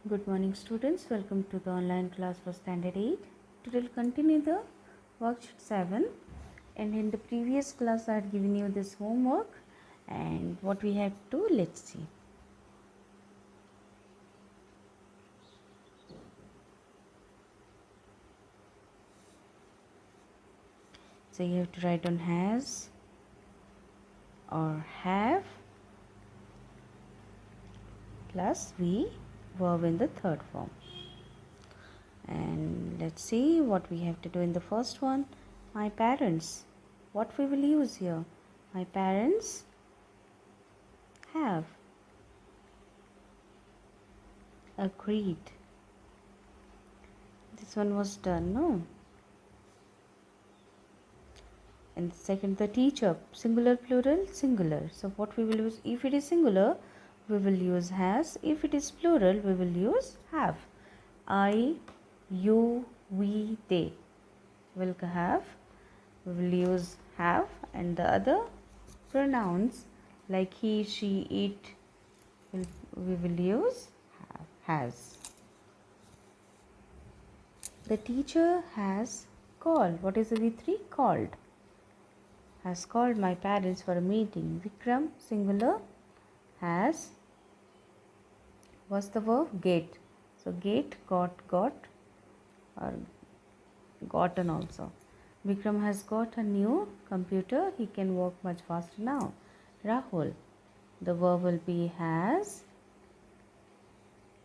Good morning students, welcome to the online class for standard 8. Today we'll continue the worksheet 7, and in the previous class I had given you this homework and what we have to do, let's see. So you have to write on has or have plus V verb in the third form. And let's see what we have to do in the first one. My parents. What we will use here? My parents have agreed. This one was done, no? And second, the teacher. Singular, plural, singular. So what we will use? If it is singular, we will use has. If it is plural, we will use have. I, you, we, they will have. We will use have, and the other pronouns like he, she, it, we will use have, has. The teacher has called. What is the V3? Called. Has called my parents for a meeting. Vikram, singular, has was the verb get. So get, got, or gotten also. Vikram has got a new computer. He can work much faster now. Rahul, the verb will be has,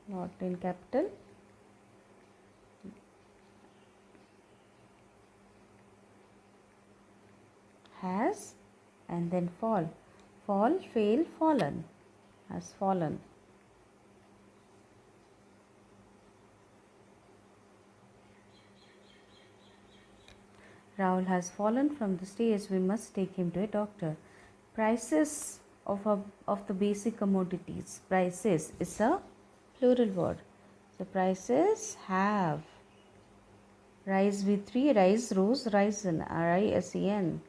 not in capital. Has, and then fall. Fall, fail, fallen. Has fallen. Rahul has fallen from the stairs. We must take him to a doctor. Prices of the basic commodities. Prices is a plural word. So prices have. Rise V3, rise, rose, risen. R-I-S-E-N.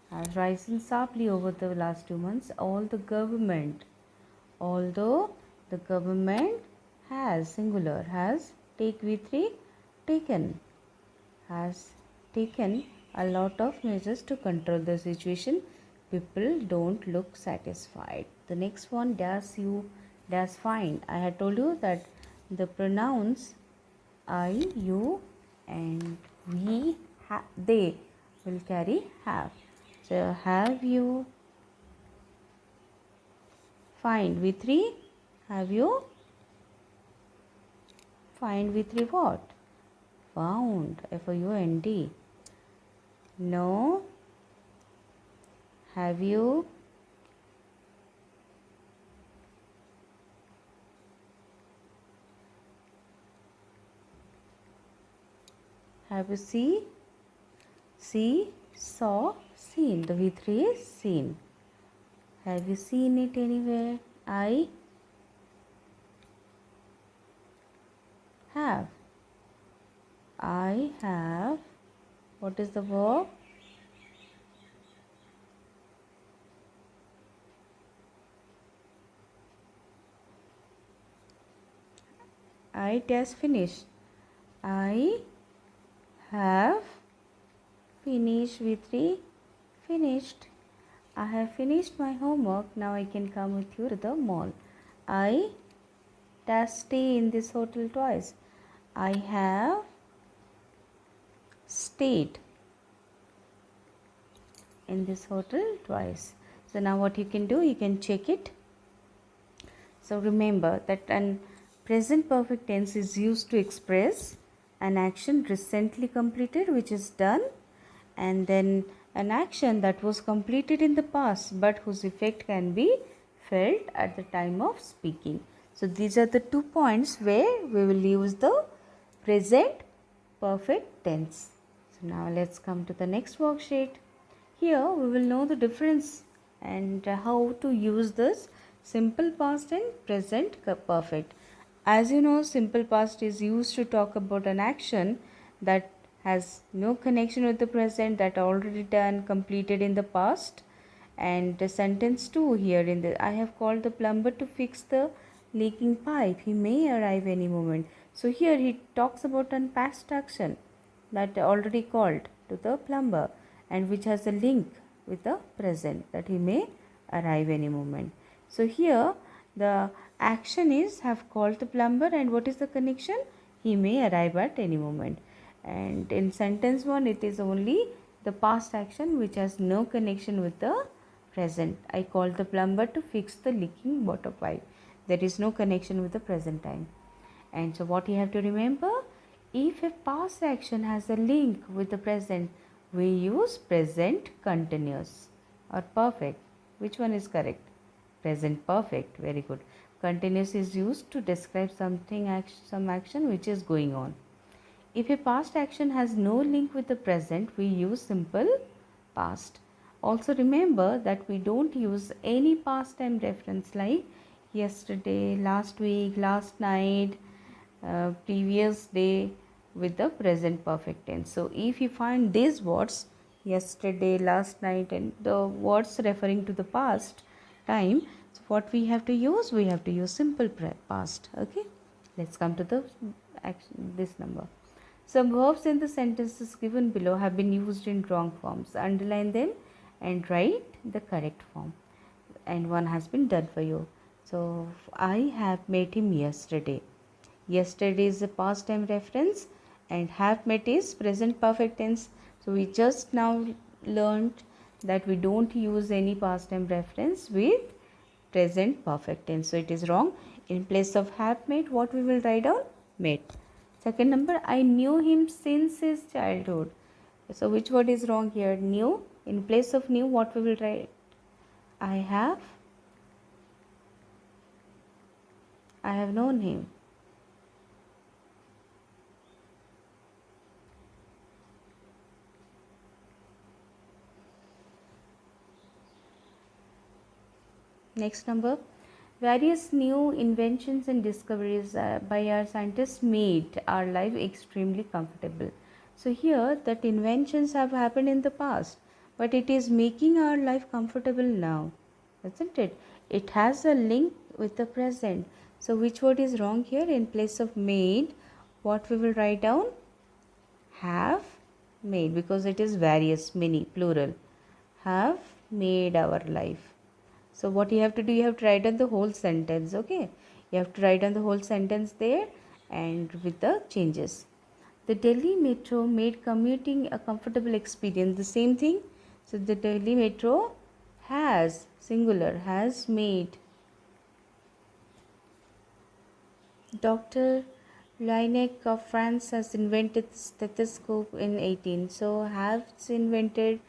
Has risen sharply over the last 2 months. Although the government has, singular, has, take V3, taken, has taken a lot of measures to control the situation. People don't look satisfied. The next one, does you, does find. I had told you that the pronouns I, you, and we, they will carry have. So have you find V3? Have you find V3 what? Found. F-O-U-N-D. No. Have you see, saw, seen. The V3 is seen. Have you seen it anywhere? I have. I have. What is the verb? I dash finish. I have finished V3, finished. I have finished my homework. Now I can come with you to the mall. I dash stay in this hotel twice. I have stayed in this hotel twice. So now what you can do, you can check it. So remember that an present perfect tense is used to express an action recently completed which is done, and then an action that was completed in the past but whose effect can be felt at the time of speaking. So these are the 2 points where we will use the present perfect tense. So now let's come to the next worksheet. Here we will know the difference and how to use this simple past and present perfect. As you know, simple past is used to talk about an action that has no connection with the present, that already done, completed in the past. And the sentence 2 here in the, I have called the plumber to fix the leaking pipe. He may arrive any moment. So here he talks about an past action that already called to the plumber and which has a link with the present, that he may arrive any moment. So here the action is have called the plumber, and what is the connection? He may arrive at any moment. And in sentence 1 it is only the past action which has no connection with the present. I called the plumber to fix the leaking water pipe. There is no connection with the present time. And so what you have to remember, if a past action has a link with the present, we use present continuous or perfect. Which one is correct? Present perfect. Very good. Continuous is used to describe something, some action which is going on. If a past action has no link with the present, we use simple past. Also remember that we don't use any past time reference like yesterday, last week, last night, previous day with the present perfect tense. So if you find these words, yesterday, last night, and the words referring to the past time, so what we have to use? We have to use simple past. Okay, let's come to the action, this number. Some verbs in the sentences given below have been used in wrong forms. Underline them and write the correct form. And one has been done for you. So I have met him yesterday. Yesterday is a past time reference and have met is present perfect tense. So we just now learned that we don't use any past time reference with present perfect tense. So it is wrong. In place of have met, what we will write down? Met. Second number, I knew him since his childhood. So which word is wrong here? Knew. In place of knew, what we will write? I have known him. Next number, various new inventions and discoveries by our scientists made our life extremely comfortable. So here that inventions have happened in the past, but it is making our life comfortable now, isn't it? It has a link with the present. So which word is wrong here? In place of made, what we will write down? Have made, because it is various, many, plural. Have made our life. So what you have to do, you have to write down the whole sentence. Okay, you have to write down the whole sentence there and with the changes. The Delhi Metro made commuting a comfortable experience. The same thing. So the Delhi Metro has, singular, has made. Dr. Laennec of France has invented stethoscope in 18. So has invented.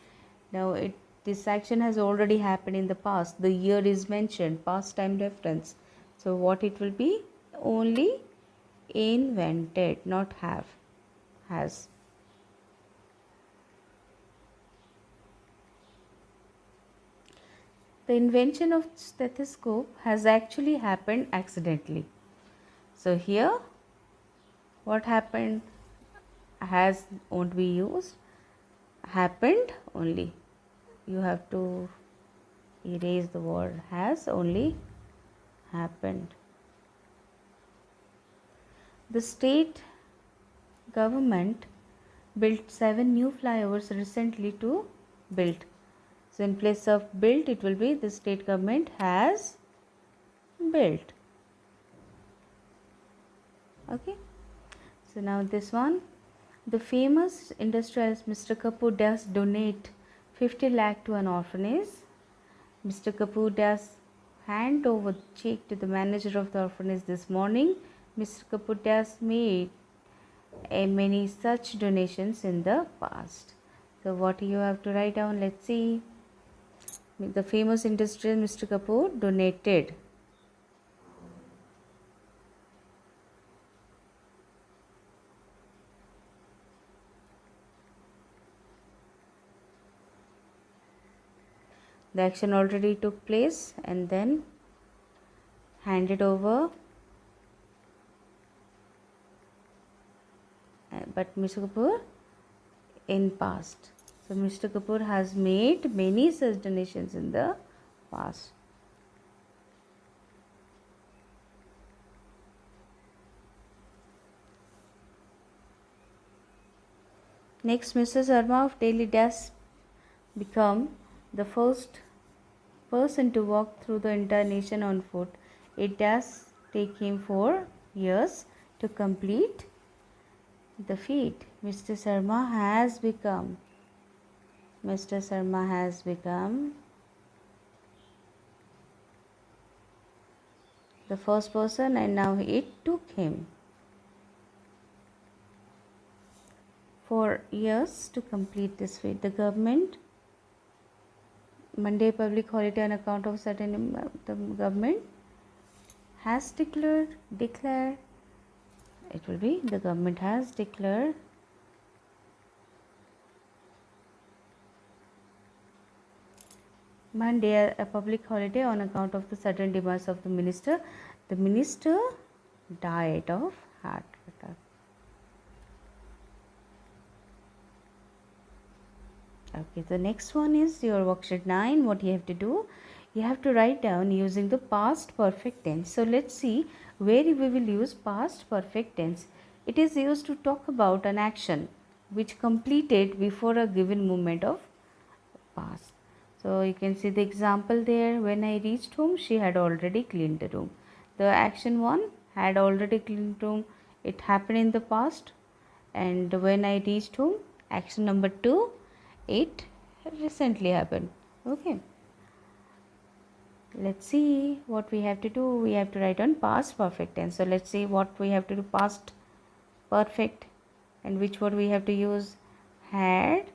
Now this action has already happened in the past. The year is mentioned, past time reference. So what it will be? Only invented, not have. Has. The invention of stethoscope has actually happened accidentally. So here what happened? Has won't be used. Happened only. You have to erase the word has, only happened. The state government built 7 new flyovers recently to build. So in place of built, it will be the state government has built. Okay. So now this one, the famous industrialist Mr. Kapoor does donate 50 lakh to an orphanage. Mr. Kapoor does hand over check to the manager of the orphanage this morning. Mr. Kapoor does made many such donations in the past. So what you have to write down? Let's see. The famous industrialist Mr. Kapoor donated. The action already took place and then handed over, but Mr. Kapoor in past. So Mr. Kapoor has made many such donations in the past. Next, Mr. Sharma of Delhi dash become the first person to walk through the entire nation on foot. It does take him 4 years to complete the feat. Mr. Sharma has become the first person, and now it took him 4 years to complete this feat. The government Monday public holiday on account of the government has declared it will be the government has declared Monday a public holiday on account of the sudden demise of the minister. The minister died of heart attack. Okay, the next one is your worksheet 9. What you have to do, you have to write down using the past perfect tense. So let's see where we will use past perfect tense. It is used to talk about an action which completed before a given moment of past. So you can see the example there. When I reached home, she had already cleaned the room. The action 1 had already cleaned room. It happened in the past. And when I reached home, action number 2, it recently happened. Okay, let's see what we have to do. We have to write on past perfect tense. So let's see what we have to do. Past perfect, and which word we have to use? Had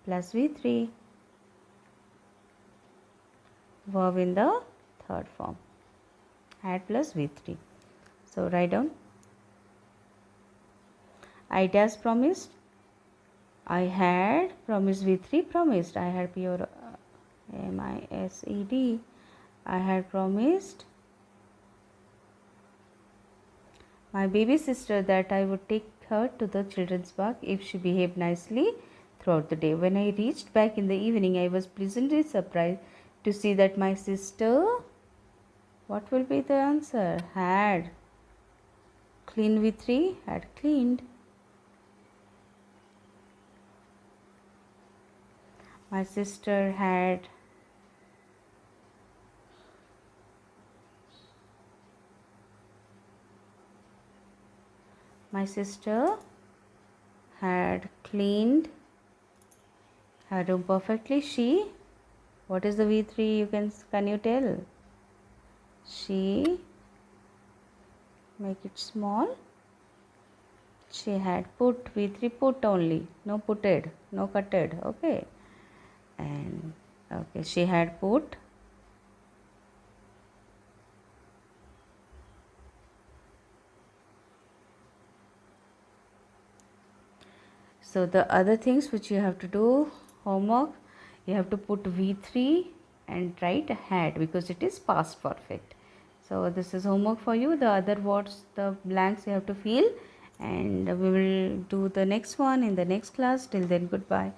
plus V3, verb in the third form, had plus V3. So write down. I dash promised. I had promised V3 promised. I had pure MISED. I had promised my baby sister that I would take her to the children's park if she behaved nicely throughout the day. When I reached back in the evening, I was pleasantly surprised to see that my sister, what will be the answer? Had cleaned V3, had cleaned. My sister had cleaned her room perfectly. She, what is the V3? Can you tell? She, make it small. She had put V3, put only, no putted, no cutted. Okay. And okay, she had put so the other things which you have to do, homework, you have to put V3 and write had because it is past perfect. So this is homework for you. The other words, the blanks you have to fill, and we will do the next one in the next class. Till then, goodbye.